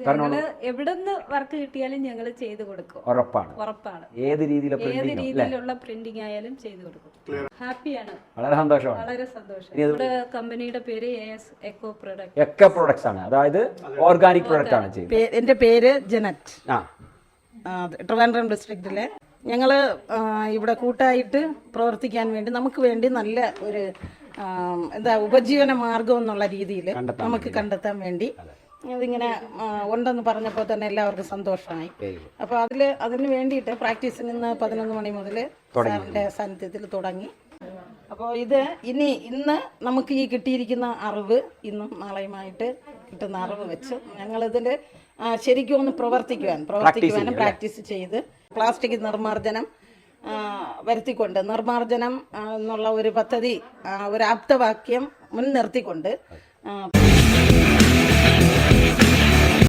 ഞങ്ങള് എവിടുന്ന് വർക്ക് കിട്ടിയാലും ഞങ്ങൾ ചെയ്തു കൊടുക്കും. ഉറപ്പാണ്. ഏത് രീതിയിലുള്ള പ്രിന്റിംഗ് ആയാലും ചെയ്തു കൊടുക്കും. ഹാപ്പിയാണ്. വളരെ സന്തോഷമാണ്. വളരെ സന്തോഷം. നമ്മുടെ കമ്പനിയുടെ പേര് AS എക്കോ പ്രൊഡക്ട്സ് ആണ്. അതായത് ഓർഗാനിക് പ്രൊഡക്റ്റ് ആണ് ചെയ്യുന്നത്. എന്റെ പേര് ജനറ്റ്. ട്രിവാൻഡ്രം ഡിസ്ട്രിക്റ്റിലെ ഞങ്ങള് ഇവിടെ കൂട്ടായിട്ട് പ്രവർത്തിക്കാൻ വേണ്ടി നമുക്ക് വേണ്ടി നല്ല ഒരു ഉപജീവന മാർഗം എന്നുള്ള രീതിയിൽ നമുക്ക് കണ്ടെത്താൻ വേണ്ടി ഇതിങ്ങനെ ഉണ്ടെന്ന് പറഞ്ഞപ്പോൾ തന്നെ എല്ലാവർക്കും സന്തോഷമായി. അപ്പോൾ അതിന് വേണ്ടിയിട്ട് പ്രാക്ടീസിന് ഇന്ന് 11 മണി മുതൽ സാറിൻ്റെ സാന്നിധ്യത്തിൽ തുടങ്ങി. അപ്പോൾ ഇന്ന് നമുക്ക് ഈ കിട്ടിയിരിക്കുന്ന അറിവ് ഇന്നും നാളെയുമായിട്ട് കിട്ടുന്ന അറിവ് വെച്ച് ഞങ്ങളിതിൽ ശരിക്കും ഒന്ന് പ്രവർത്തിക്കുവാനും പ്രാക്ടീസ് ചെയ്ത് പ്ലാസ്റ്റിക് നിർമ്മാർജ്ജനം വരുത്തിക്കൊണ്ട് നിർമ്മാർജ്ജനം എന്നുള്ള ഒരു പദ്ധതി ഒരു ആപ്തവാക്യം മുൻനിർത്തിക്കൊണ്ട്